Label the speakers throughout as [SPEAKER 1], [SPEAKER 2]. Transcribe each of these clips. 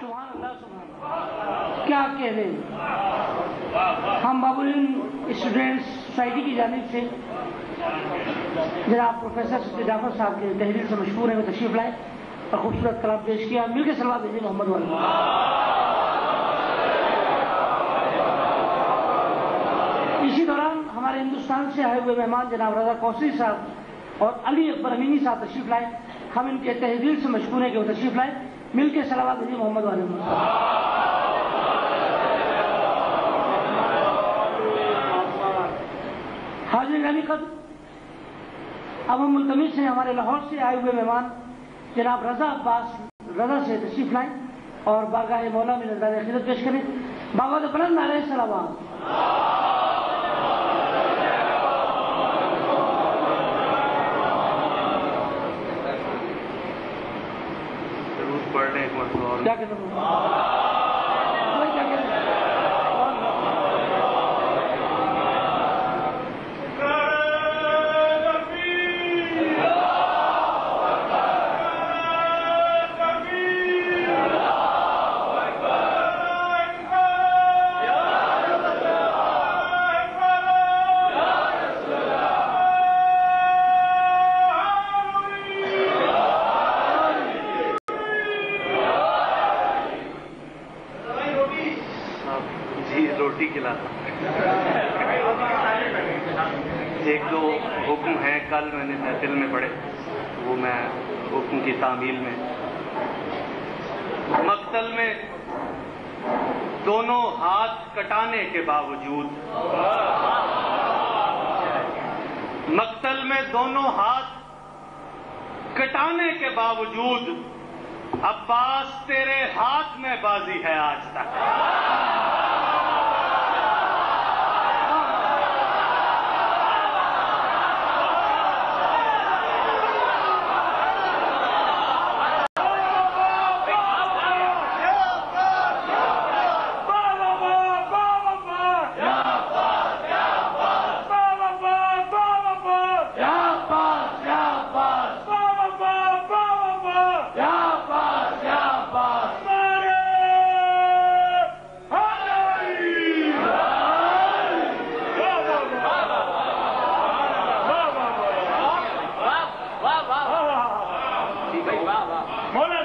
[SPEAKER 1] سبحان اللہ سبحان کیا کہہ رہے ہیں. ہم بابولین اسٹوڈنٹس سوسائٹی کی جانب سے جناب پروفیسر سید جعفر صاحب کے تحریر سے مشہور ہیں، وہ تشریف لائے اور خوبصورت کلام پیش کیا. مل کے صلوات بھیجیے محمد والے. اسی دوران ہمارے ہندوستان سے آئے ہوئے مہمان جناب رضا کوثری صاحب اور علی اکبر امینی صاحب تشریف لائے. ہم ان کے تحریر سے مشہور ہیں کہ وہ تشریف لائے. مل کے صلوات بھیجیے محمد والے. حاضرین علی قدر، اب ہم ملتمس ہیں ہمارے لاہور سے آئے ہوئے مہمان جناب رضا عباس رضا سے تشریف لائیں اور بارگاہ مولا میں نذرانِ عقیدت پیش کریں. بابا بلند نعرہ صلوات. کیا کہتے ہیں
[SPEAKER 2] ایک دو حکم ہیں کل میں نے محفل میں پڑھے، وہ میں حکم کی تعمیل میں مقتل میں دونوں ہاتھ کٹانے کے باوجود مقتل میں دونوں ہاتھ کٹانے کے باوجود عباس تیرے ہاتھ میں بازی ہے آج تک.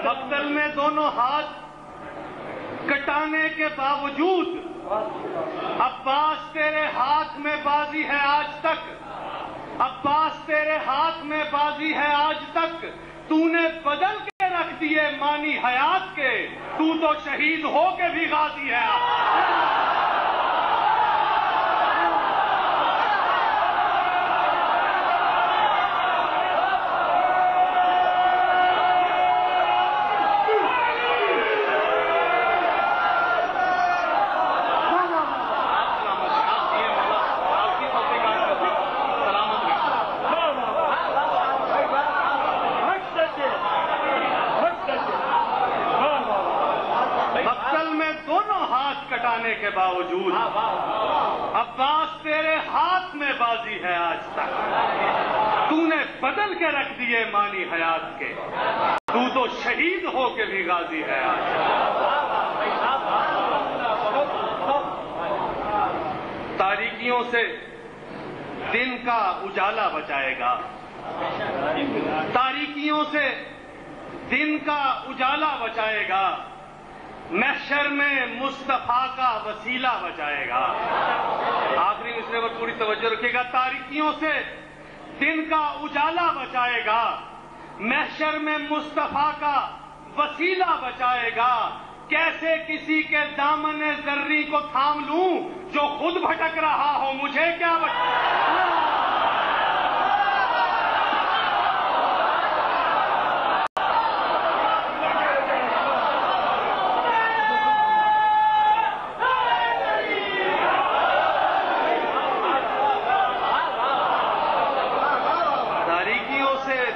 [SPEAKER 2] مقتل میں دونوں ہاتھ کٹانے کے باوجود عباس تیرے ہاتھ میں بازی ہے آج تک. عباس تیرے ہاتھ میں بازی ہے آج تک. تو نے بدل کے رکھ دیے مانی حیات کے، تو تو شہید ہو کے بھی غازی ہے. کٹانے کے باوجود عباس تیرے ہاتھ میں بازی ہے آج تک. تو نے بدل کے رکھ دیے مانی حیات کے، تو تو شہید ہو کے بھی غازی ہے آج تک. تاریکیوں سے دن کا اجالا بچائے گا، تاریکیوں سے دن کا اجالا بچائے گا، محشر میں مصطفیٰ کا وسیلہ بچائے گا. آخری مصرے پر پوری توجہ رکھے گا. تاریکیوں سے دن کا اجالا بچائے گا، محشر میں مصطفیٰ کا وسیلہ بچائے گا. کیسے کسی کے دامن زرری کو تھام لوں جو خود بھٹک رہا ہو، مجھے کیا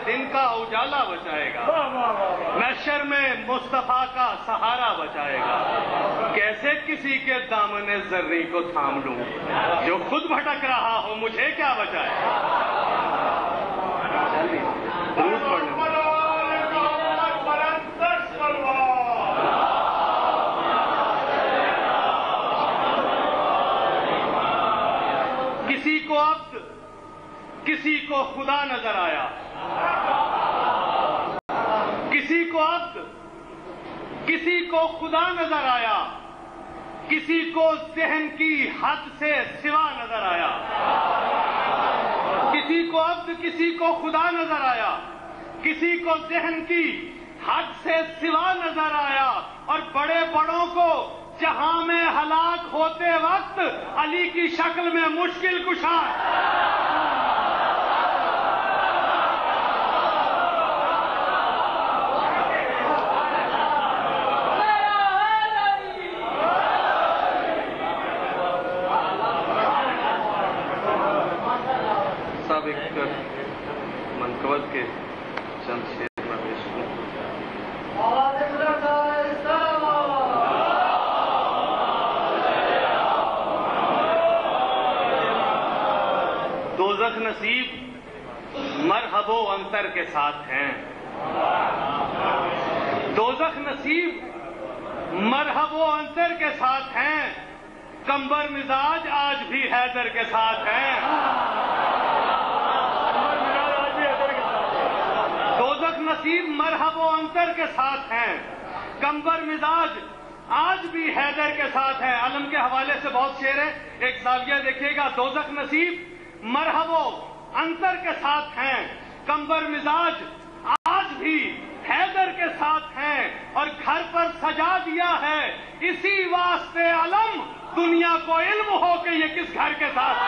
[SPEAKER 2] دن کا اجالا بچائے گا، محشر میں مصطفیٰ کا سہارا بچائے گا. کیسے کسی کے دامن زرری کو تھام لوں جو خود بھٹک رہا ہو، مجھے کیا بچائے. درود پڑھنے کسی کو خدا نظر آیا، کسی کو عبد، کسی کو خدا نظر آیا، کسی کو ذہن کی حد سے سوا نظر آیا، کسی کو عبد، کسی کو خدا نظر آیا، کسی کو ذہن کی حد سے سوا نظر آیا، اور بڑے بڑوں کو جہاں میں ہلاک ہوتے وقت علی کی شکل میں مشکل کشا منقبت کے چند شعر میں پیش کروں۔ دوزخ نصیب مرحب و انتر کے ساتھ ہیں، دوزخ نصیب مرحب و انتر کے ساتھ ہیں، کمبر مزاج آج بھی حیدر کے ساتھ ہیں، دوزخ نصیب مرحب و انتر کے ساتھ ہیں، کمبر مزاج آج بھی حیدر کے ساتھ ہیں۔ علم کے حوالے سے بہت شعر ہے، ایک زاویہ دیکھیے گا، دوزخ نصیب مرحب و انتر کے ساتھ ہیں، کمبر مزاج آج بھی حیدر کے ساتھ ہیں، اور گھر پر سجا دیا ہے اسی واسطے علم، دنیا کو علم ہو کہ یہ کس گھر کے ساتھ ہے۔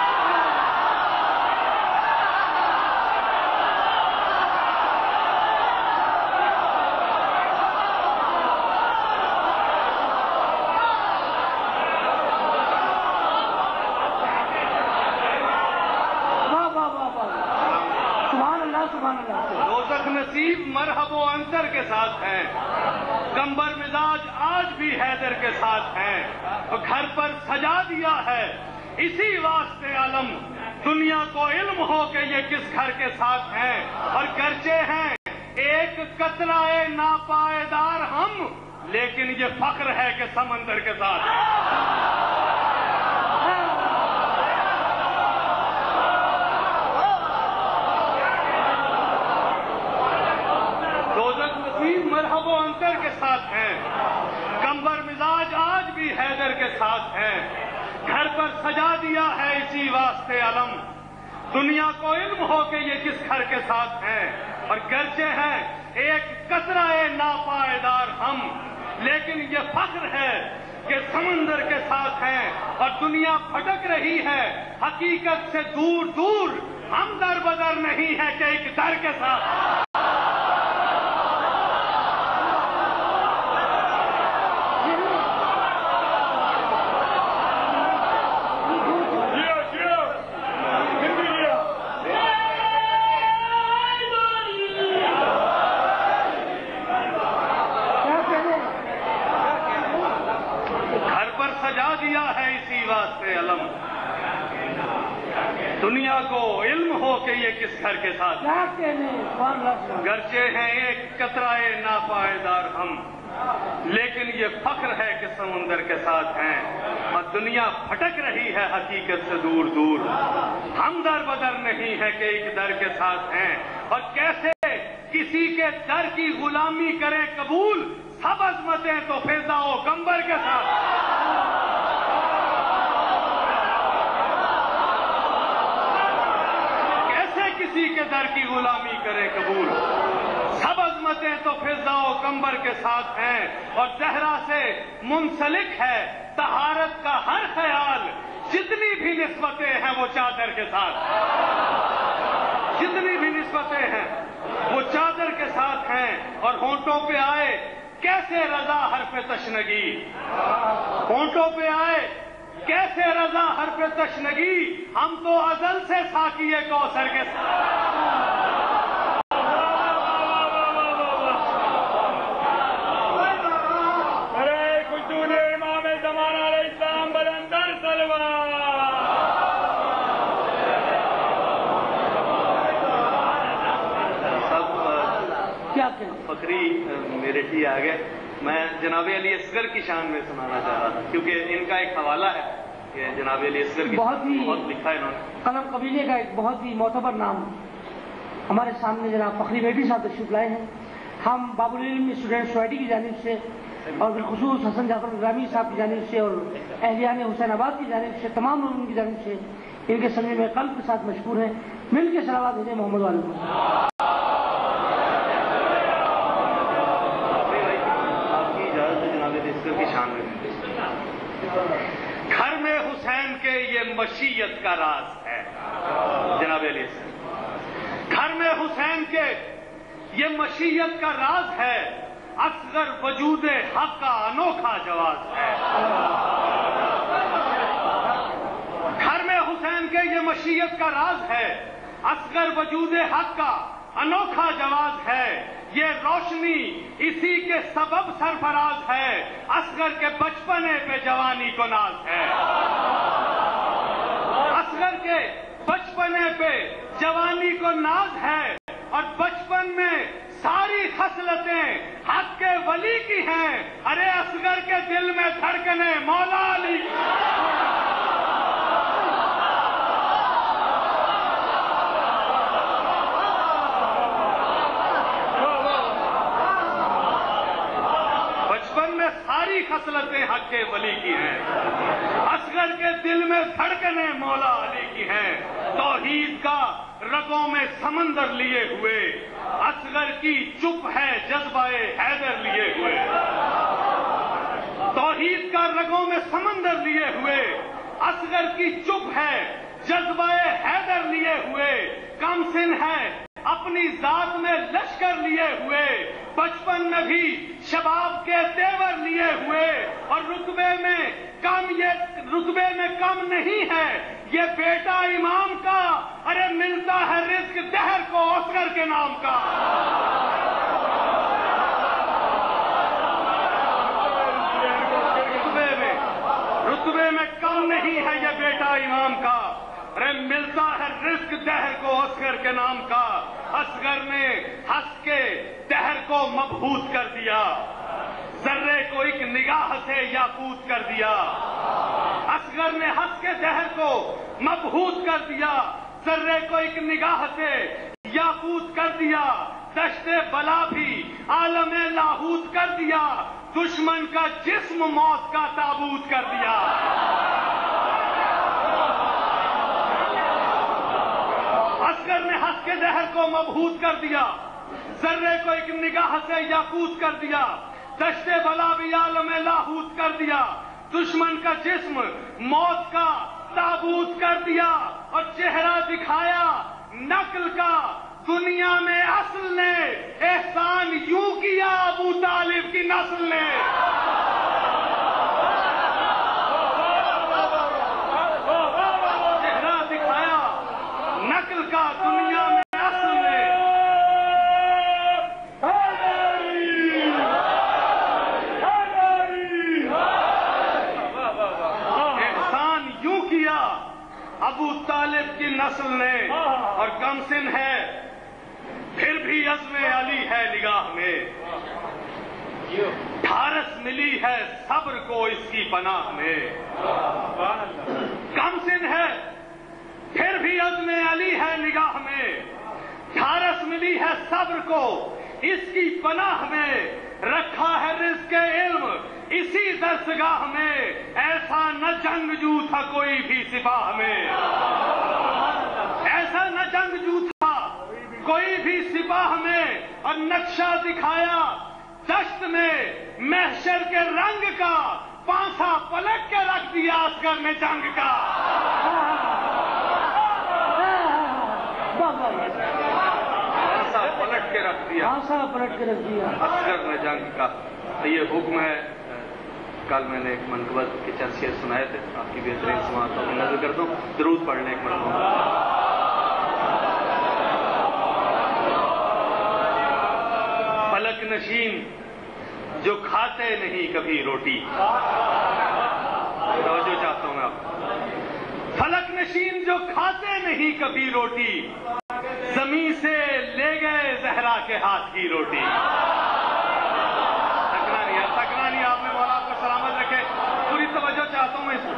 [SPEAKER 2] دوزخ نصیب مرحب و انتر کے ساتھ ہیں، کمبر مزاج آج بھی حیدر کے ساتھ ہیں، اور گھر پر سجا دیا ہے اسی واسطے علم، دنیا کو علم ہو کہ یہ کس گھر کے ساتھ ہیں، اور گرچہ ہیں ایک قطرہ ناپائیدار ہم، لیکن یہ فخر ہے کہ سمندر کے ساتھ ہیں۔ مرحب و انتر کے ساتھ ہیں، کمبر مزاج آج بھی حیدر کے ساتھ ہیں، گھر پر سجا دیا ہے اسی واسطے علم، دنیا کو علم ہو کہ یہ کس گھر کے ساتھ ہیں، اور گرچہ ہیں ایک قطرہ ناپائیدار ہم، لیکن یہ فخر ہے کہ سمندر کے ساتھ ہیں، اور دنیا بھٹک رہی ہے حقیقت سے دور دور، ہم در بدر نہیں ہے کہ ایک در کے ساتھ۔ سجا دیا ہے اسی واسطے علم، دنیا کو علم ہو کہ یہ کس گھر کے ساتھ، گرچہ ہیں ایک قطرہ ناپائیدار ہم، لیکن یہ فخر ہے کہ سمندر کے ساتھ ہیں، اور دنیا بھٹک رہی ہے حقیقت سے دور دور، ہم در بدر نہیں ہے کہ ایک در کے ساتھ ہیں، اور کیسے کسی کے در کی غلامی کریں قبول، سب عظمتیں تو فضا و گنبر کے ساتھ۔ کیسے کسی کے در کی غلامی کریں قبول، سب عظمتیں تو فضا و گنبر کے ساتھ ہیں، اور زہرا سے منسلک ہے طہارت کا ہر خیال، جتنی بھی نسبتیں ہیں وہ چادر کے ساتھ، جتنی بھی نسبتیں ہیں وہ چادر کے ساتھ ہیں، اور ہونٹوں پہ آئے کیسے رضا حرف تشنگی، ہونٹوں پہ آئے کیسے رضا حرف تشنگی، ہم تو ازل سے ساقی کوثر کے ساتھ۔
[SPEAKER 3] ارے کچھ دور امام زمانہ علیہ السلام بلندر سلوان۔
[SPEAKER 2] فخری میرے ہی آ گئے، میں جناب علی اصغر کی شان میں سنانا چاہ رہا تھا، کیونکہ ان کا ایک حوالہ ہے یہ جناب علی اصغر کی
[SPEAKER 1] بہت
[SPEAKER 2] لکھا ہے انہوں نے.
[SPEAKER 1] قلم قبیلے کا ایک بہت ہی معتبر نام ہمارے سامنے جناب فخری بیٹی صاحب تشریف لائے ہیں. ہم باب العلم اسٹوڈنٹ سوسائٹی کی جانب سے اور بالخصوص حسن جعفر گرامی صاحب کی جانب سے اور اہلیان حسین آباد کی جانب سے تمام لوگوں کی جانب سے ان کے سمجھ میں قلب کے ساتھ مشکور ہیں. مل کے صلوات بھیجیں محمد والے کو.
[SPEAKER 2] آپ کی اجازت ہے جناب علی اصغر کی شان میں. گھر میں حسین کے یہ مشیت کا راز ہے جناب علی اصغر. گھر میں حسین کے یہ مشیت کا راز ہے. اصغر وجود حق کا انوکھا جواز ہے. گھر میں حسین کے یہ مشیت کا راز ہے. اصغر وجود حق کا انوکھا جواز ہے. یہ روشنی اسی کے سبب سرفراز ہے. اصغر کے بچپنے پہ جوانی کو ناز ہے. اصغر کے بچپنے پہ جوانی کو ناز ہے. اور بچپن میں ساری خصلتیں حق کے ولی کی ہیں. ارے اصغر کے دل میں دھڑکنے مولا علی کی. بچپن میں ساری خصلتیں حق کے ولی کی ہیں. اصغر کے دل میں دھڑکنے مولا علی کی ہیں. توحید کا رگوں میں سمندر لیے ہوئے اصغر کی چپ ہے جذبہ حیدر لیے ہوئے. توحید کا رگوں میں سمندر لیے ہوئے اصغر کی چپ ہے جذبہ حیدر لیے ہوئے. کم سن ہے اپنی ذات میں لشکر لیے ہوئے. بچپن میں بھی شباب کے تیور لیے ہوئے. اور رتبے میں کم نہیں ہے یہ بیٹا امام کا. ارے ملتا ہے رزق دہر کو اصغر کے نام کا. رتبے میں کم نہیں ہے یہ بیٹا امام کا. ارے ملتا ہے رزق دہر کو اصغر کے نام کا. اصغر نے ہنس کے دہر کو مبہوت کر دیا. ذرے کو ایک نگاہ سے یاقوت کر دیا. اصغر نے ہنس کے دہر کو مبہوت کر دیا. ذرے کو ایک نگاہ سے یاقوت کر دیا. دشت بلا بھی عالم لاہوت کر دیا. دشمن کا جسم موت کا تابوت کر دیا. اصغر نے ہنس کے دہر کو مبہوت کر دیا. ذرے کو ایک نگاہ سے یاقوت کر دیا. دشت بلا بھی عالم لاہوت کر دیا. دشمن کا جسم موت کا تابوت کر دیا. اور چہرہ دکھایا نقل کا دنیا میں اصل نے. احسان یوں کیا ابو طالب کی نسل نے. چہرہ دکھایا نقل کا دنیا میں اصل نے. احسان یوں کیا ابو طالب کی نسل نے. اور کم سن ہے پھر بھی عزم علی ہے نگاہ میں. ڈھارس ملی ہے صبر کو اس کی پناہ میں. کم سن ہے پھر بھی عزم علی ہے نگاہ میں. ڈھارس ملی ہے صبر کو اس کی پناہ میں. رکھا ہے رزق علم اسی درسگاہ میں. ایسا نہ جنگجو تھا کوئی بھی سپاہ میں. ایسا نہ جنگجو تھا کوئی بھی سپاہ میں. اور نقشہ دکھایا دشت میں محشر کے رنگ کا. پانسا پلٹ کے رکھ دیا اصغر نے جنگ کا. پانسا پلٹ کے رکھ دیا.
[SPEAKER 1] پلٹ کے رکھ دیا
[SPEAKER 2] اصغر نے جنگ کا. یہ حکم ہے. کل میں نے ایک منقبت کے چند شعر سنائے تھے. آپ کی بہترین سماعتوں میں نظر کر دوں. درود پڑھ لیں ایک مرتبہ. فلک نشین جو کھاتے نہیں کبھی روٹی. توجہ چاہتا ہوں میں آپ. فلک نشین جو کھاتے نہیں کبھی روٹی. زمین سے لے گئے زہرا کے ہاتھ کی روٹی. تکنا نہیں آپ نے مولا آپ کو سلامت رکھے. پوری توجہ چاہتا ہوں میں اس میں.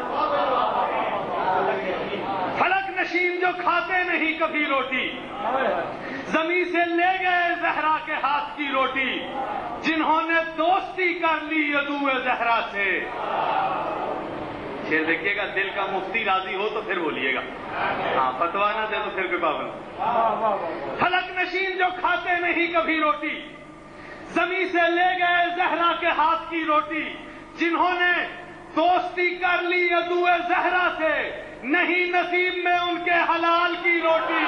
[SPEAKER 2] کبھی روٹی، زمین سے لے گئے زہرا کے ہاتھ کی روٹی، جنہوں نے دوستی کر لی عدو زہرا سے۔ شیر دیکھیے گا، دل کا مفتی راضی ہو تو پھر بولیے گا، ہاں فتوا نہ دے تو پھر کوئی پابند۔ فلک نشین جو کھاتے نہیں کبھی روٹی، زمین سے لے گئے زہرا کے ہاتھ کی روٹی، جنہوں نے دوستی کر لی عدو زہرا سے، نہیں نصیب میں ان کے حلال کی روٹی۔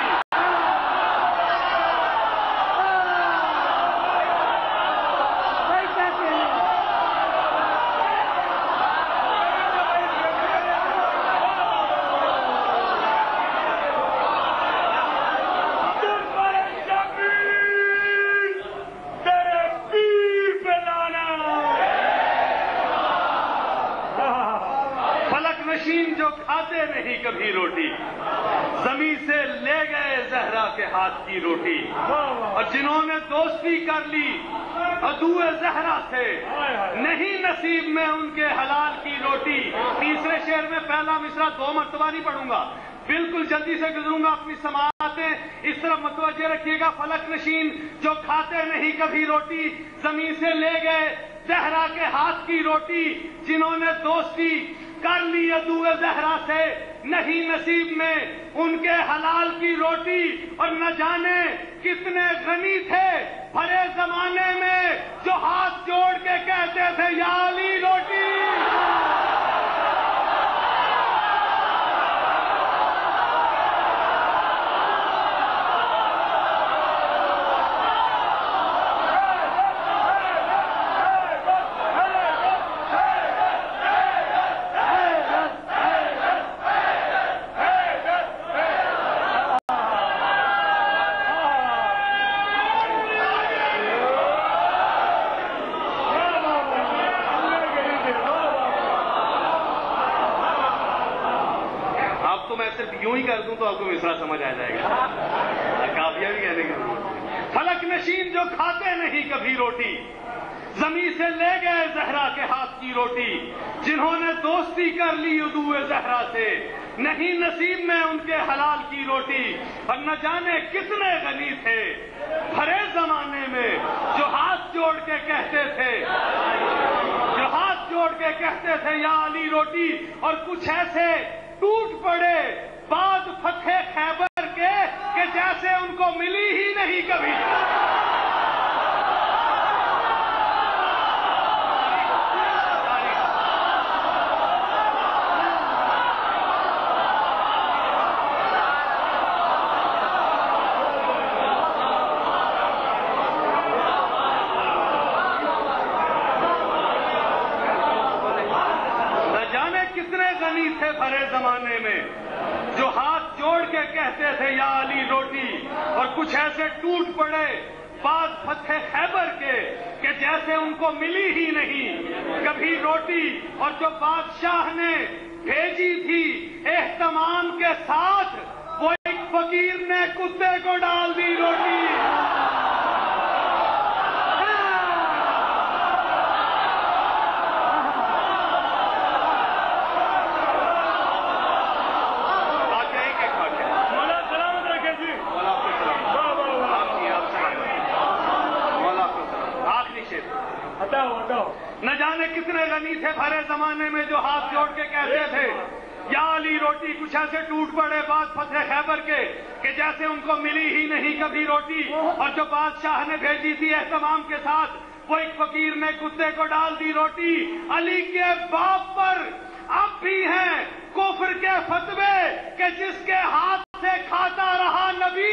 [SPEAKER 2] جو کھاتے نہیں کبھی روٹی، زمین سے لے گئے زہرا کے ہاتھ کی روٹی، اور جنہوں نے دوستی کر لی عدو زہرا سے، نہیں نصیب میں ان کے حلال کی روٹی۔ تیسرے شعر میں پہلا مصرع 2 مرتبہ نہیں پڑھوں گا، بالکل جلدی سے گزروں گا، اپنی سماعتیں اس طرف متوجہ رکھیے گا۔ فلک نشین جو کھاتے نہیں کبھی روٹی، زمین سے لے گئے زہرا کے ہاتھ کی روٹی، جنہوں نے دوستی کر لی عدو زہرا سے، نہیں نصیب میں ان کے حلال کی روٹی، اور نہ جانے کتنے غنی تھے بھرے زمانے میں جو ہاتھ جوڑ کے کہتے تھے یا علی روٹی۔ یوں ہی کر دوں تو آپ کو مصرع سمجھ آ جائے گا، کافیہ بھی کہنے کی ضرورت نہیں۔ فلک نشین جو کھاتے نہیں کبھی روٹی، زمین سے لے گئے زہرا کے ہاتھ کی روٹی، جنہوں نے دوستی کر لی عدو زہرا سے، نہیں نصیب میں ان کے حلال کی روٹی، اور نہ جانے کتنے غنی تھے بھرے زمانے میں جو ہاتھ جوڑ کے کہتے تھے، جو ہاتھ جوڑ کے کہتے تھے یا علی روٹی، اور کچھ ایسے ٹوٹ پڑے بعد فتح خیبر کے کہ جیسے ان کو ملی ہی نہیں کبھی۔ نہ جانے کتنے غنی تھے بھرے زمانے میں جو ہاتھ جوڑ کے کہتے تھے یا علی روٹی، اور کچھ ایسے ٹوٹ پڑے بعد فتح خیبر کے کہ جیسے ان کو ملی ہی نہیں کبھی روٹی، اور جو بادشاہ نے بھیجی تھی اہتمام کے ساتھ، وہ ایک فقیر نے کتے کو ڈال دی روٹی۔ نہ جانے کتنے غنی تھے بھرے زمانے میں جو ہاتھ جوڑ کے کہتے تھے یا علی روٹی، کچھ ایسے ٹوٹ پڑے بعد فتح خیبر کے کہ جیسے ان کو ملی ہی نہیں کبھی روٹی، اور جو بادشاہ نے بھیجی تھی اہتمام کے ساتھ، وہ ایک فقیر نے کتے کو ڈال دی روٹی۔ علی کے باپ پر اب بھی ہیں کفر کے فتوے کہ جس کے ہاتھ سے کھاتا رہا نبی۔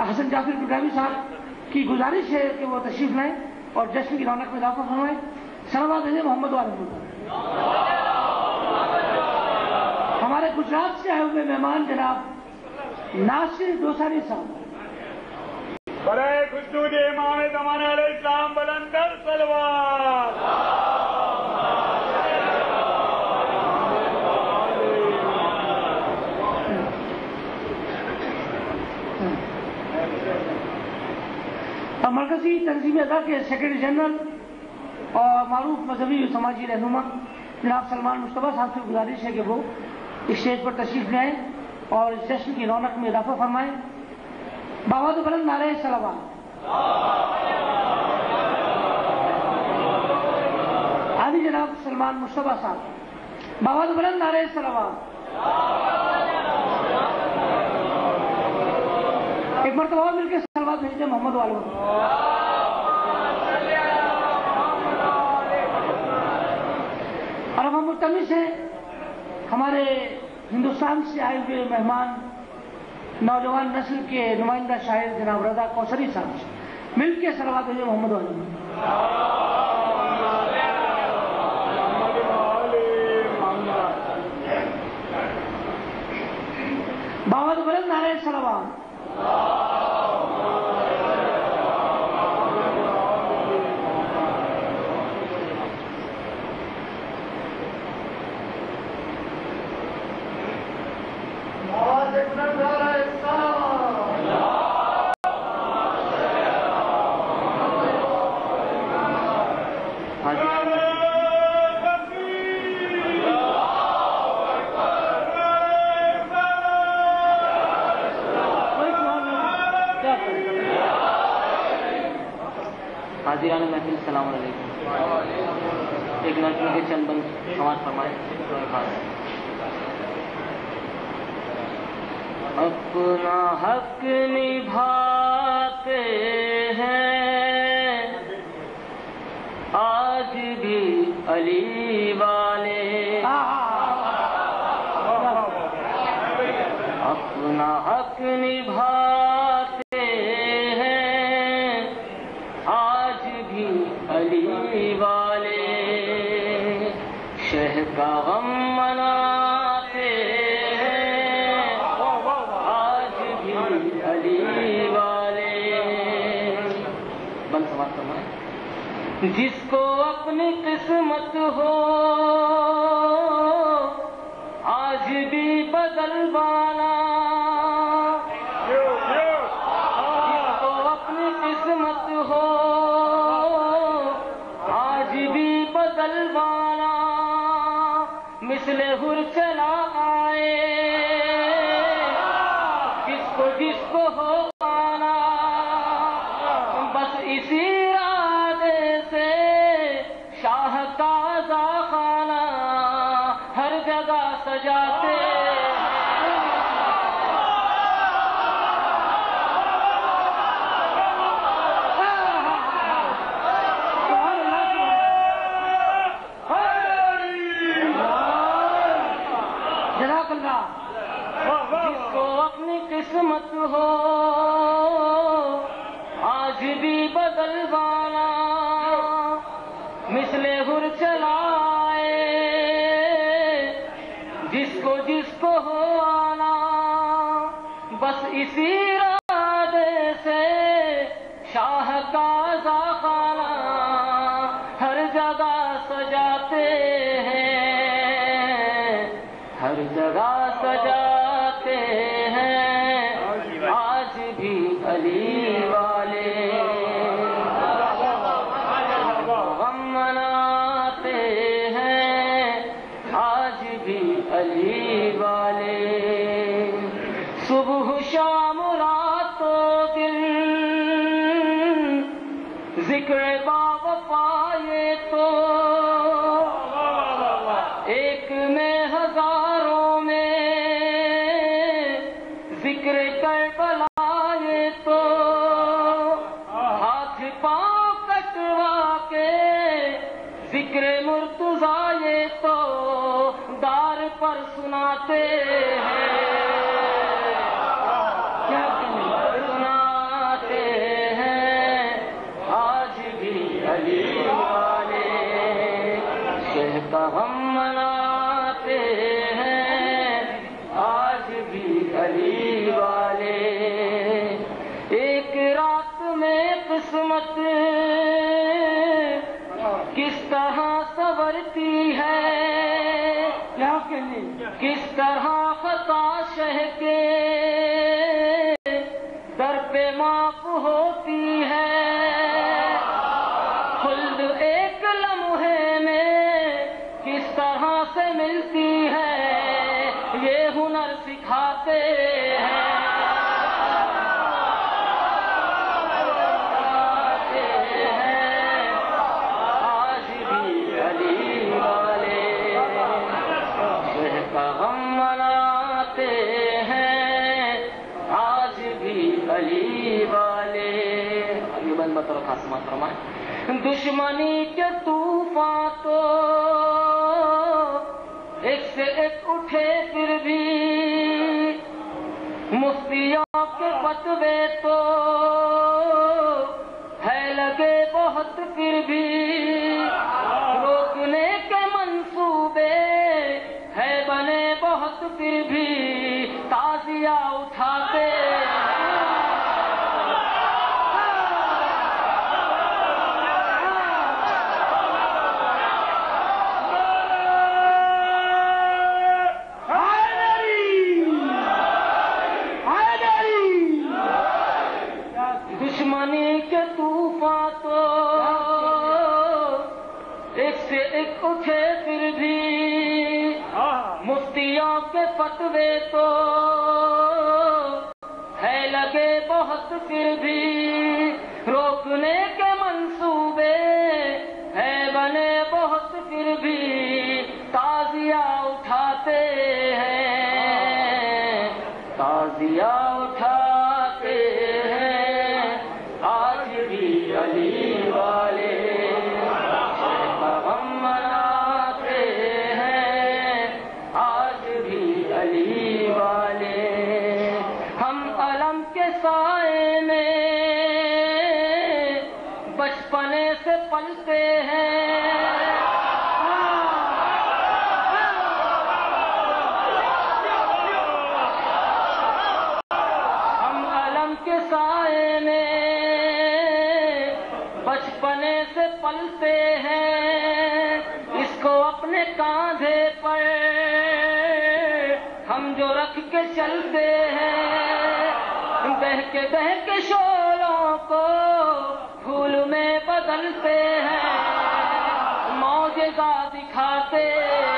[SPEAKER 1] حسن جعفر گلگامی صاحب کی گزارش ہے کہ وہ تشریف لائیں اور جشن کی رونق میں اضافہ فرمائیں. صلوات بھیجیں محمد والے. ہمارے گجرات سے آئے ہوئے مہمان جناب ناصر دوساری صاحب.
[SPEAKER 3] برائے خصوص امام زمانہ علیہ السلام بلندر صلوات.
[SPEAKER 1] مرکزی تنظیم ادا کے سیکرٹری جنرل اور معروف مذہبی و سماجی رہنما جناب سلمان مصطفیٰ صاحب سے گزارش ہے کہ وہ اسٹیج پر تشریف لے آئیں اور اس جشن کی رونق میں اضافہ فرمائیں. بابا تو بلند نعرہ صلوات. آدھی جناب سلمان مصطفیٰ صاحب. بابا تو بلند نعرہ صلوات. ایک مرتبہ مل کے صلوات بھیجتے محمد والوں. اور اب ہم ملتمس ہیں ہمارے ہندوستان سے آئے ہوئے مہمان نوجوان نسل کے نمائندہ شاعر جناب رضا کوثری صاحب سے مل کے صلوات بھیجے محمد والوں. بابا تو بلند نعرہ صلوات.
[SPEAKER 4] حاضران محفل السلام علیکم. ایک نظم کے چند بند سماعت فرمائیں. اپنا حق نبھاتے ہیں آج بھی علی والے. اپنا حق نبھاتے ہیں آج بھی علی والے. شہ کا غم مناتے ہیں آج بھی علی والے. بند سماعت فرمائیں. جس کو اپنی قسمت ہو آج بھی بدلوانا. جس کو اپنی قسمت ہو آج بھی بدلوانا. مثل حر چلا آئے جس کو ہو آنا. بس اسی ارادے سے شاہ کا خانہ ہر جگہ سجاتے. جس کو اپنی قسمت ہو آج بھی بدلوانا. مثل حر چلائے جس کو ہو آنا. بس اسی ارادے سے شاہ کا خانہ ہر جگہ سجاتے ہیں. ہر جگہ سجاتے ہیں آج بھی علی والے. غم مناتے ہیں آج بھی علی والے. صبح شام رات و دن ذکر باوفا یہ تو ایک میں ہزاروں میں ذکر کربلا یہ تو. ہاتھ پاؤں کٹوا کے ذکر مرتضیٰ یہ تو دار پر سناتے ہیں. کیا سناتے شہ کے در پہ معاف ہوتی ہے، خلد ایک لمحے میں کس طرح سے ملتی ہے، یہ ہنر سکھاتے ہیں۔ آج بھی علی والے شہ کا غم مناتے ہیں، آج بھی علی والے۔ یہ بند بطور خاص محترمہ، دشمنی کے طوفان تو ایک سے ایک اٹھے پھر بھی، مفتیوں کے فتوے تو ہے لگے بہت پھر بھی، روکنے کے منصوبے ہے بنے بہت پھر بھی، تازیہ اٹھاتے دشمنی کے طوفان تو ایک سے ایک اٹھے پھر بھی، مفتیوں کے فتوے تو ہے لگے بہت پھر بھی، روکنے کے منصوبے ہے بنے بہت پھر بھی، تازیہ اٹھاتے ہیں، تازیہ اٹھاتے ہیں، آج بھی علی والے غم مناتے ہیں، آج بھی علی والے۔ ہم علم کے سائے میں بچپنے سے پلتے ہیں، ہم علم کے سائے میں بچپنے سے پلتے ہیں، اس کو اپنے کاندھے پر ہم جو رکھ کے چلتے ہیں، بہہ کے شعلوں کو پھول میں بدلتے ہیں، معجزہ دکھاتے ہیں۔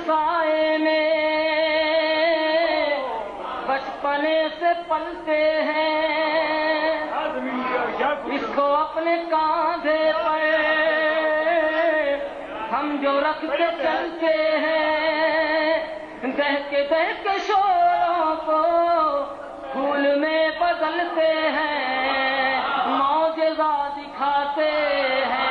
[SPEAKER 4] سائے میں بچپنے سے پلتے ہیں، اس کو اپنے کاندھے پر ہم جو رکھ کے چلتے ہیں، دہ کے شعلوں کو پھول میں بدلتے ہیں، معجزہ دکھاتے ہیں،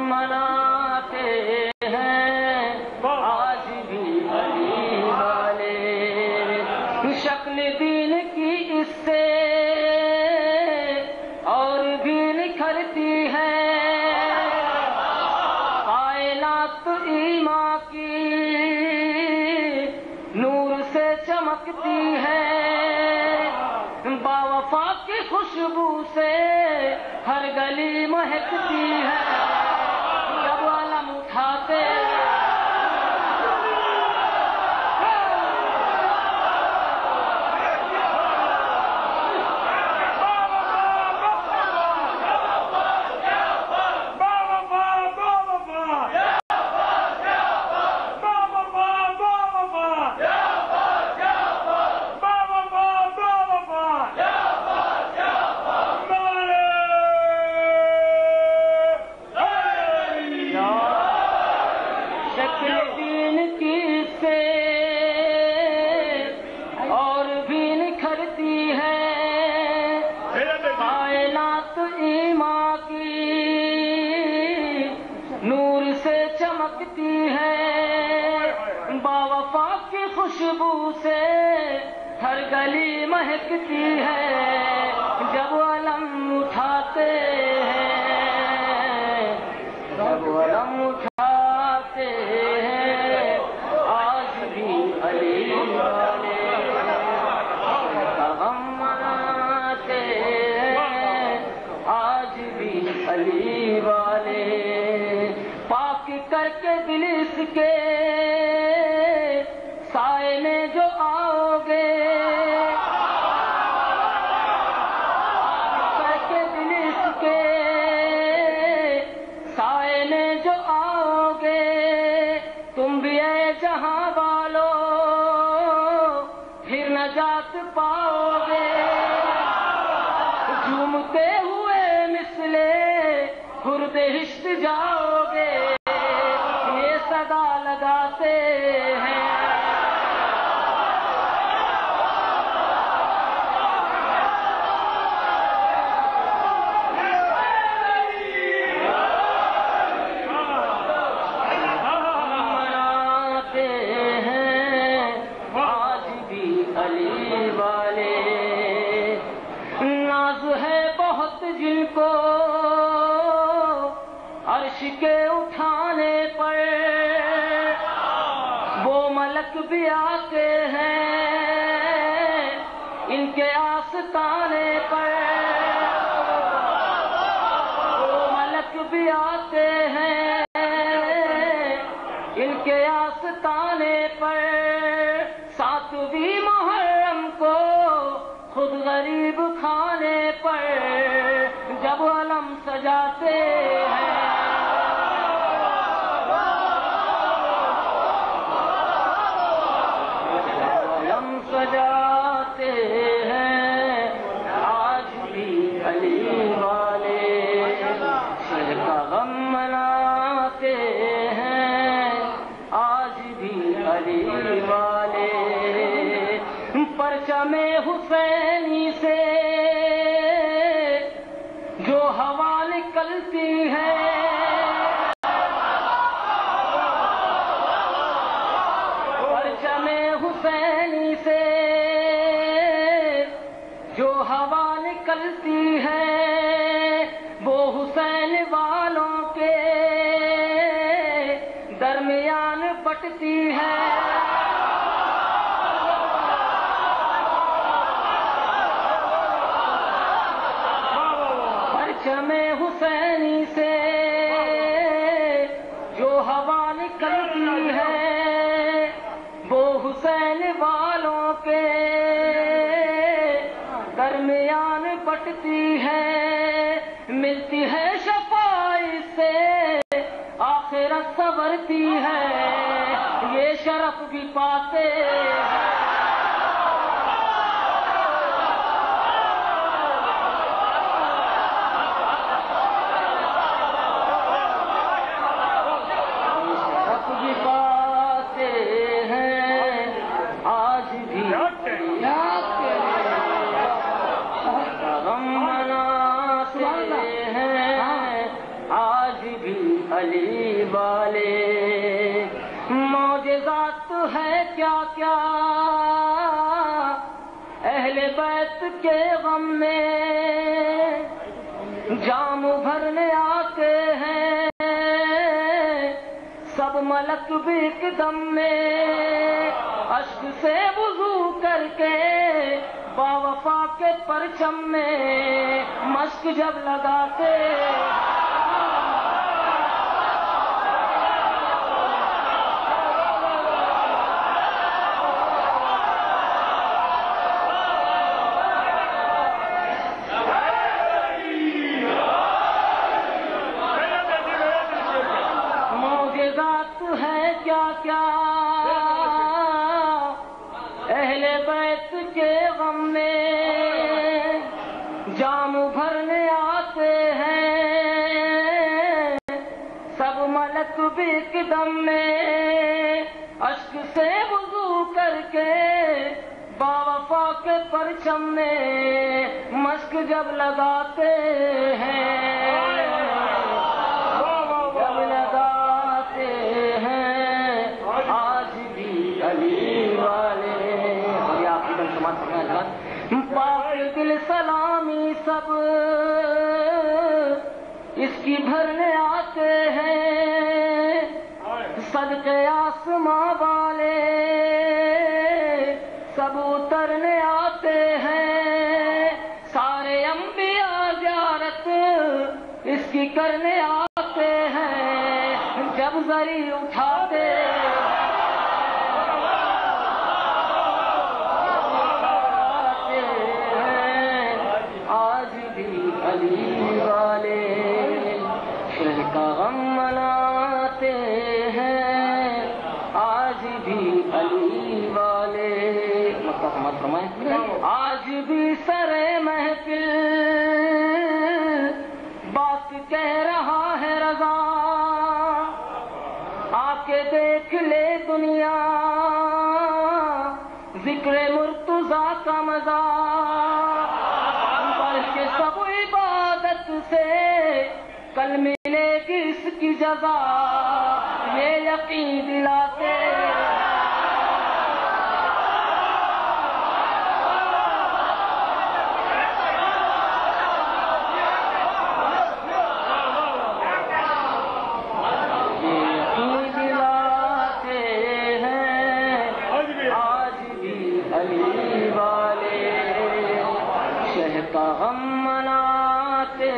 [SPEAKER 4] مناتے ہیں، آج بھی علی والے۔ شکل دین کی اس سے اور بھی نکھرتی ہے، کائنات ایمان کی نور سے چمکتی ہے، باوفا کی خوشبو سے ہر گلی مہکتی ہے، جب علم اٹھاتے سے چمکتی ہے، باوفا کی خوشبو سے ہر گلی مہکتی ہے، جب علم اٹھاتے ہیں، جب علم اٹھاتے ہیں، آج بھی علی والے غم مناتے ہیں، آج بھی علی والے پاک کر کے دل اس کے سائے میں جو آؤ گے، پاک کر کے دل اس کے سائے میں جو آؤ گے، تم بھی اے جہاں والو پھر نجات پاؤ گے، جھومتے ہوئے مثلے خردہشت جاؤ گے، یہ صدا لگاتے ہیں۔ مناتے ہیں آج بھی علی والے، ناز ہے بہت جن کو عرش کے اٹھانے پر، وہ ملک بھی آتے ہیں ان کے آستانے پر، وہ ملک بھی آتے ہیں ان کے آستانے پر، ساتویں محرم کو خود غریب کھانے پر جب علم سجاتے ہیں، علم سجاتے ہیں، آج بھی علی والے شہ کا غم مناتے ہیں، آج بھی علی والے پرچم حسینی سے جو ہوا نکلتی ہے، پرچم حسینی سے جو ہوا نکلتی ہے، وہ حسین والوں کے درمیان بٹتی ہے، پرچم حسینی سے جو ہوا نکلتی ہے، وہ حسین والوں کے درمیان بٹتی ہے، ملتی ہے شفاعت سے آخرت سنورتی ہے، یہ شرف بھی پاتے ہیں۔ علی والے معجزات ہے کیا کیا اہل بیت کے غم میں، جام بھرنے آتے ہیں سب ملک بھی ایک دم میں، اشک سے وضو کر کے باوفا کے پرچم میں مشک جب لگاتے، کیا اہل بیت کے غم میں جام بھرنے آتے ہیں سب ملک بھی ایک دم میں، اشک سے وضو کر کے باوفا کے پرچم میں مشک جب لگاتے ہیں، جب لگاتے کی بھرنے آتے ہیں صدقے آسماں والے سب اترنے آتے ہیں سارے انبیاء زیارت اس کی کرنے آتے ہیں جب زری اٹھاتے آج بھی علی والے شہ کا غم مناتے ہیں آج بھی علی والے مت فرمائیں آج بھی سر محفل بات کہہ رہا ہے رضا آ کے دیکھ لے دنیا ذکر مرتضیٰ کا مزہ بڑھ کے سب عبادت سے کل ملے گی اس کی جزا یہ یقین دلاتے غم مناتے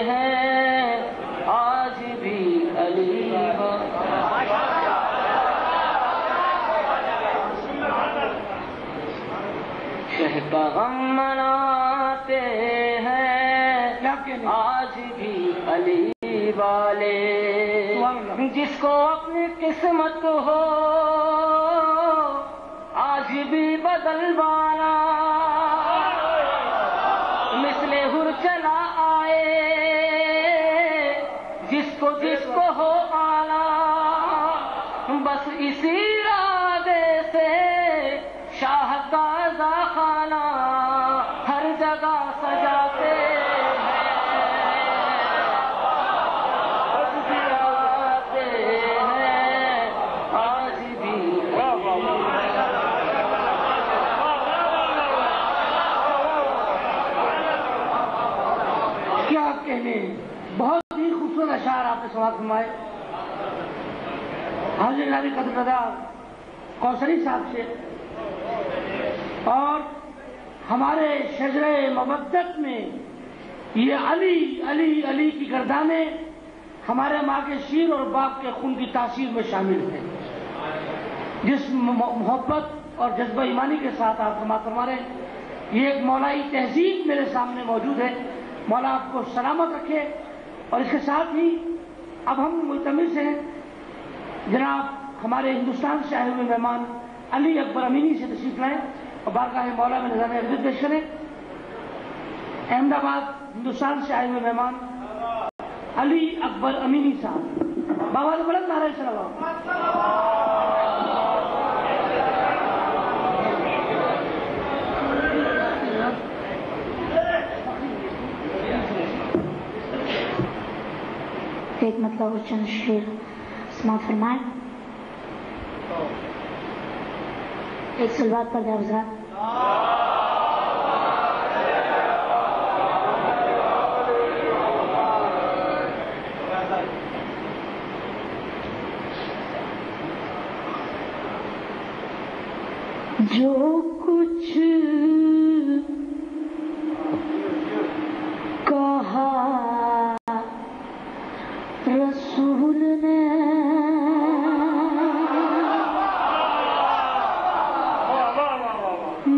[SPEAKER 4] ہیں آج بھی علی شہ کا غم مناتے ہیں آج بھی علی والے جس کو اپنی قسمت ہو آج بھی بدلوانا مثل ہر چلا آئے جس کو ہو آنا بس اسی ارادے سے شاہ کا خانہ ہر جگہ سجاتے ہیں آج بھی
[SPEAKER 1] کیا کہنے بہت ہی خوبصورت اشعار آپ نے سماعت فرمائے حاضر نبی قدر رضا کوثری صاحب سے اور ہمارے شجرہ مودت میں یہ علی علی علی کی گردانیں ہمارے ماں کے شیر اور باپ کے خون کی تاثیر میں شامل ہیں جس محبت اور جذبہ ایمانی کے ساتھ آپ سماعت فرما رہے ہیں یہ ایک مولائی تہذیب میرے سامنے موجود ہے مولا آپ کو سلامت رکھے اور اس کے ساتھ ہی اب ہم ملتمس ہیں جناب ہمارے ہندوستان سے آئے ہوئے مہمان علی اکبر امینی سے تشریف لائیں اور بارگاہ مولا میں نظام عزت پیش کریں احمد آباد ہندوستان سے آئے ہوئے مہمان علی اکبر امینی صاحب بابا بلند نعرہ صلوات
[SPEAKER 5] ایک مطلب اور چند شعر سماعت فرمائیں ایک سلوات پر دے حضرات جو کچھ کہا رسول نے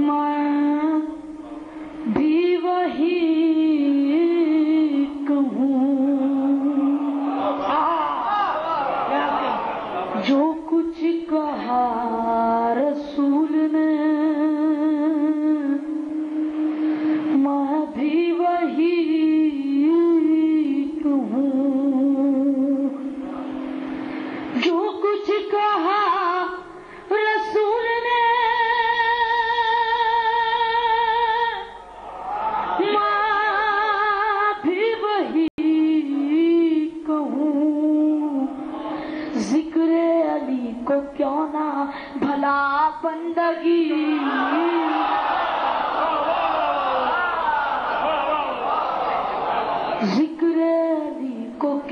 [SPEAKER 5] میں بھی وہی کہوں جو کچھ کہا رسول نے میں بھی وہی جو کچھ کہا رسول نے میں بھی وہی کہوں ذکر علی کو کیوں نہ بھلا بندگی ذکر علی کو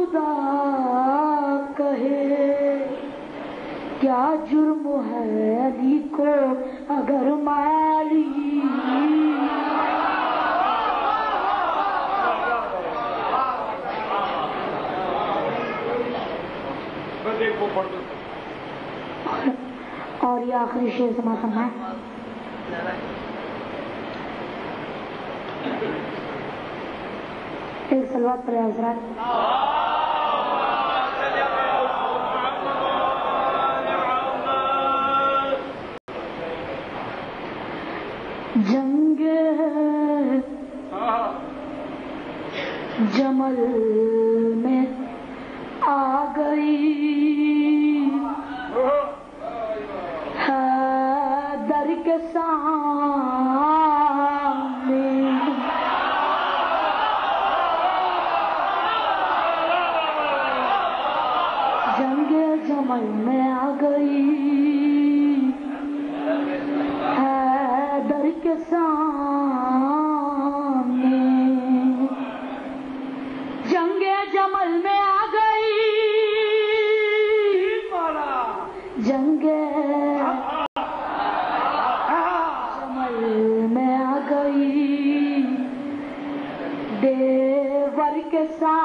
[SPEAKER 5] خدا کہے کیا جرم ہے علی کو اگر مالی اور یہ آخری شعر سماعت فرمائیں. ایک صلوات پر حضرات. جنگ جمل میں آ گئی حیدر کے سامنے جنگ جمل میں آ گئی حیدر کے سامنے جنگ جمل میں آ گئی جنگ جمل میں آ گئی دیور کے سامنے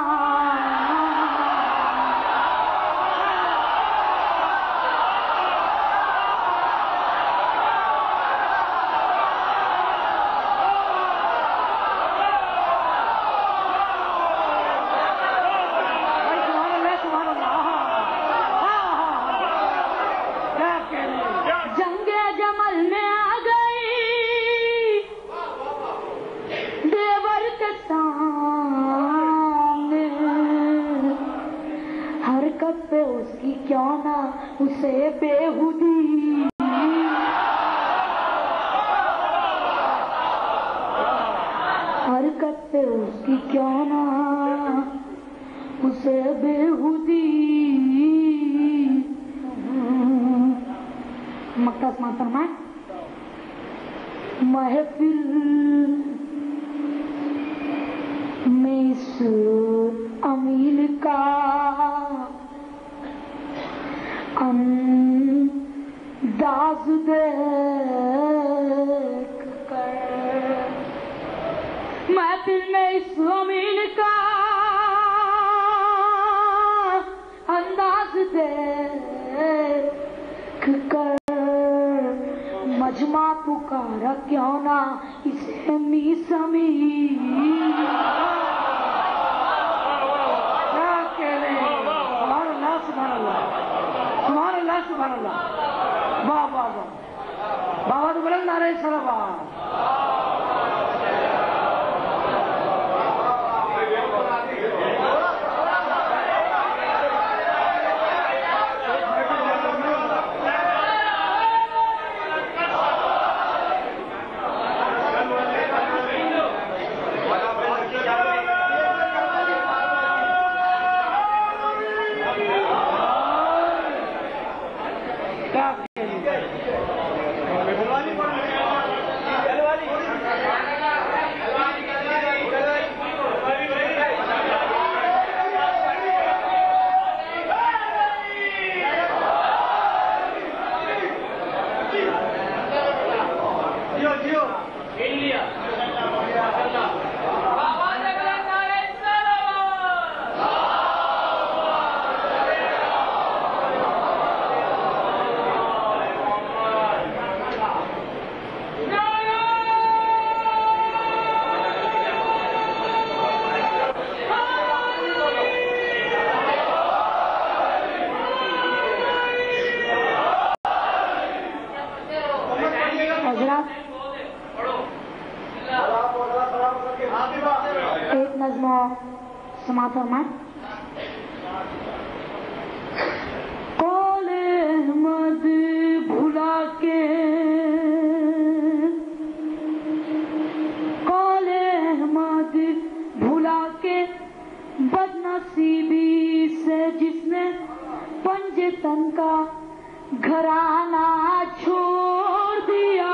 [SPEAKER 5] اس کی کیوں نہ اسے بےہودی حرکت پہ اس کی کیوں نہ اسے بےہودی مکہ سماعت فرمائیں. محفل میں اس امیل کا انداز دیکھ کر محفل میں اس زمین کا انداز دیکھ کر مجمع پکارا کیوں نہ اسے میسمی سبحان اللہ. واہ واہ واہ بابا تو بلند نعرہ صلوات. ایک نظم سماعت فرمائیں. قول احمد بھلا کے قول احمد بھلا کے بدنصیبی سے جس نے پنجے تن کا گھرانہ چھوڑ دیا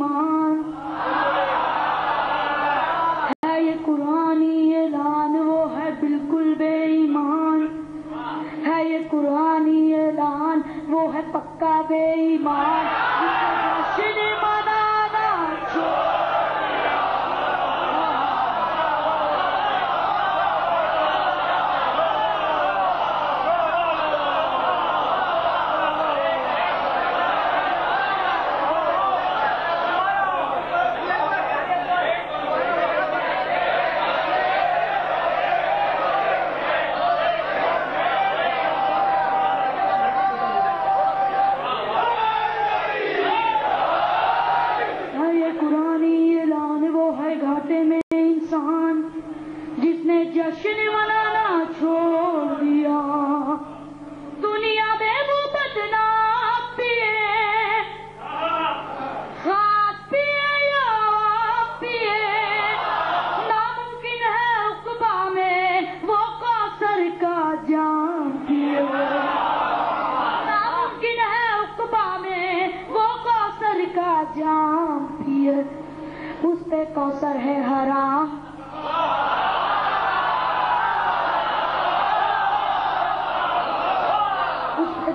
[SPEAKER 6] ایمان ہے یہ قرآنی اعلان وہ ہے بالکل بے ایمان ہے یہ قرآنی اعلان وہ ہے پکا بے ایمان جشن منانا جشن منانا چھوڑ دیا دنیا میں وہ بدنام پیے خاک پیے یا پیے ناممکن ہے عقبہ میں وہ کوثر کا جام پیے ناممکن ہے عقبہ میں وہ کوثر کا جام پیے اس پہ کوثر ہے حرام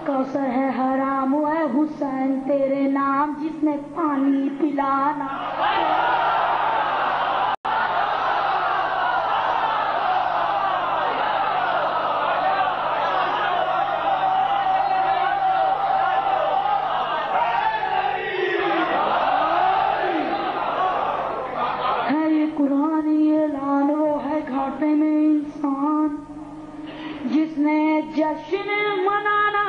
[SPEAKER 6] کوثر ہے حرام ہے حسین تیرے نام جس نے پانی پلانا ہے یہ قرآنی اعلان وہ ہے گھاٹے میں انسان جس نے جشن منانا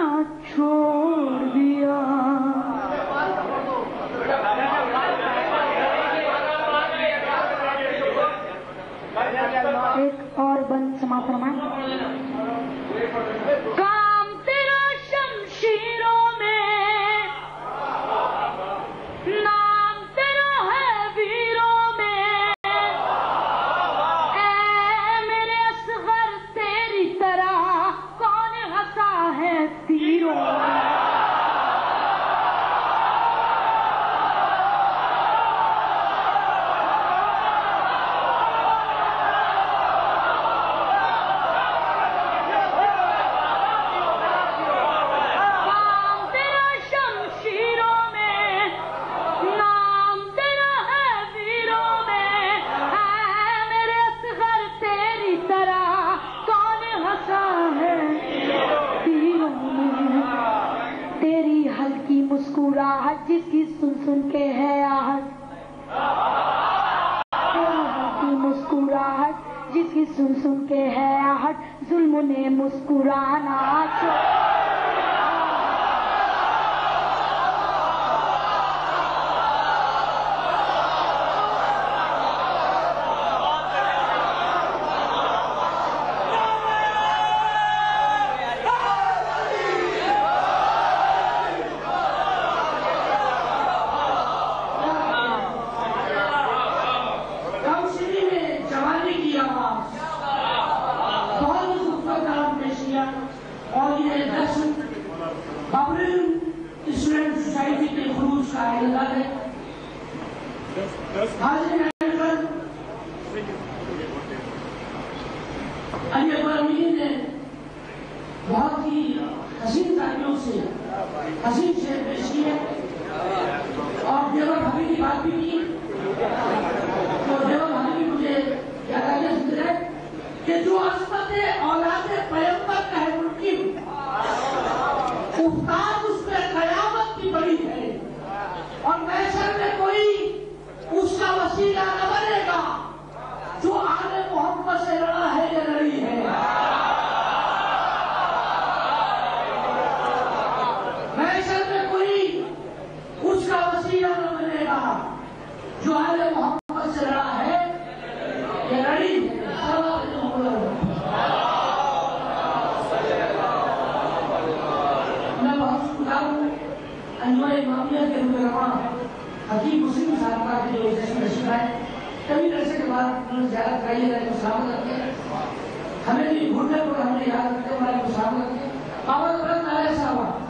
[SPEAKER 6] چھوڑ دیا ایک اور بند سماعت فرمائیں کام تیرا شمشیروں میں نام تیرا ہے ویروں میں اے میرے اصغر تیری طرح کون ہنسا ہے تیروں میں جس کی سن سن کے ہے آہٹ کی مسکراہٹ جس کی سن سن کے ہے آہٹ ظلم نے مسکرانا
[SPEAKER 1] اور یہ دس پبلک اسٹوڈنٹ سوسائٹی کے خروج کا اعلان ہے حاضرین علی اکبر امین نے بہت ہی حسین تعلیموں سے حسین شعر پیش کی ہے اور دیور بھابی کی بات بھی کی تو دیور بھابی بھی مجھے یاد آ گیا کہ جو عصمت اولاد پیغمبر کا ہے منقب افتاد اس میں قیامت کی بڑی ہے اور محشر میں کوئی اس کا وسیلہ نہ بنے گا جو آل محمد سے لڑا ہے یا لڑی ہے محشر میں کوئی اس کا وسیلہ نہ بنے گا جو آل محمد سے لڑا ہے یا لڑی ہے امامیہ کے رہنما حکیم مسلم صاحب کا جو جشن نشر ہے کبھی عرصے کے بعد انہوں نے زیارت کرائی ہے کو سلام کرتے ہیں ہمیں بھی بھولنے پر ہم نے یاد رکھتے ہمارے کو سلام کرتے ہیں بابا برد علیہ صاحب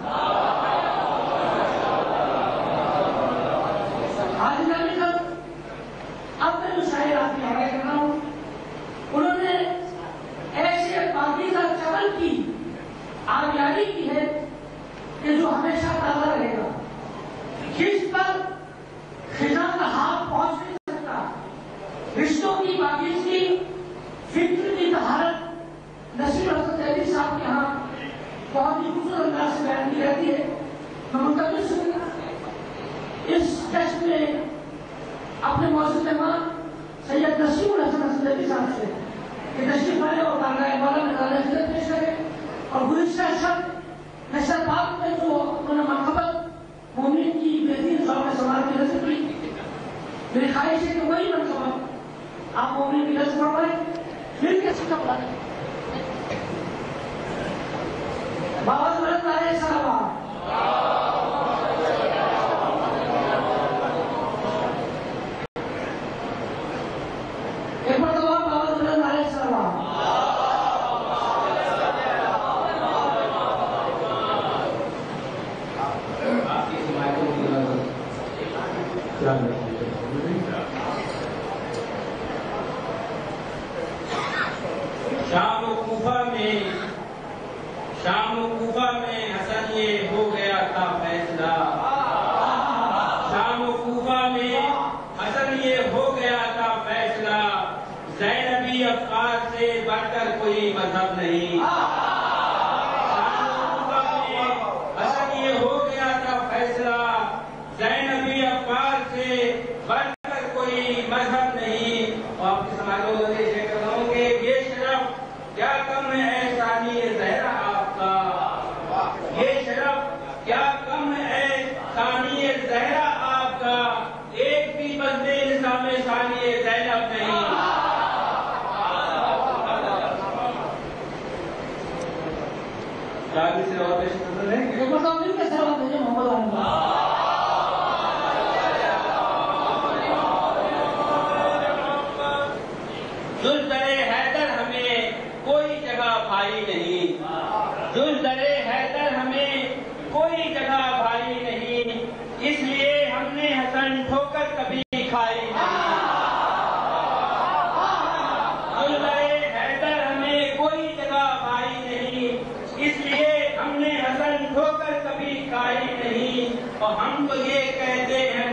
[SPEAKER 1] رشتوں کی پاکیزگی، فکر کی طہارت نصیر حسن دہلوی صاحب کے ہاں بہت ہی خوبصورت انداز سے بیان کی جاتی ہے. میں ملتمس ہوں اس ٹیسٹ میں اپنے معزز مہمان سید نصیر حسن دہلوی صاحب سے کہ تشریف لائے اور بارگاہ مولا میں نذرانہ خدمت پیش کریں. اور گزشتہ شب نشر باغ میں جو انہوں نے منقبت مومن کی بہترین ذوق سوال کی نظر کی، میری خواہش ہے کہ وہی منقبت آپ مومن کی نظر پڑھوائیں. پھر کیسے کا بلا بابا بلند نعرہ سلام. ایک مرتبہ بابا بلند نعرہ سلام.
[SPEAKER 7] شام و کوفہ میں حسن یہ ہو گیا تھا فیصلہ. شام و کوفہ میں حسن یہ ہو گیا تھا فیصلہ. زینبی افکار سے بڑھ کر کوئی مذہب نہیں. شام و کوفہ میں حسن یہ ہو گیا تھا فیصلہ. زینبی افکار سے بڑھ کر کوئی مذہب نہیں. اور آپ کے سماجوں کو یہ کہہ رہا ہوں کہ یہ شرف کیا کم ہے ثانی زہرا آپ کا. یہ شرف کیا کم ہے ثانی زہرا آپ کا. ایک بھی بندے نظام ثانی زینب نہیں. کیا بھی سے اور پیش کرنا ہے
[SPEAKER 1] ایک مرتبہ مل کے سلام بھیجیں محمد عالم.
[SPEAKER 7] زلزلے حیدر ہمیں کوئی جگہ بھائی نہیں. زلزلے حیدر ہمیں کوئی جگہ بھائی نہیں. اس لیے ہم نے حسن ٹھوکر کبھی کھائی نہیں. زلزلے حیدر ہمیں کوئی جگہ بھائی نہیں. اس لیے ہم نے حسن ٹھوکر کبھی کھائی نہیں. اور ہم تو یہ کہتے ہیں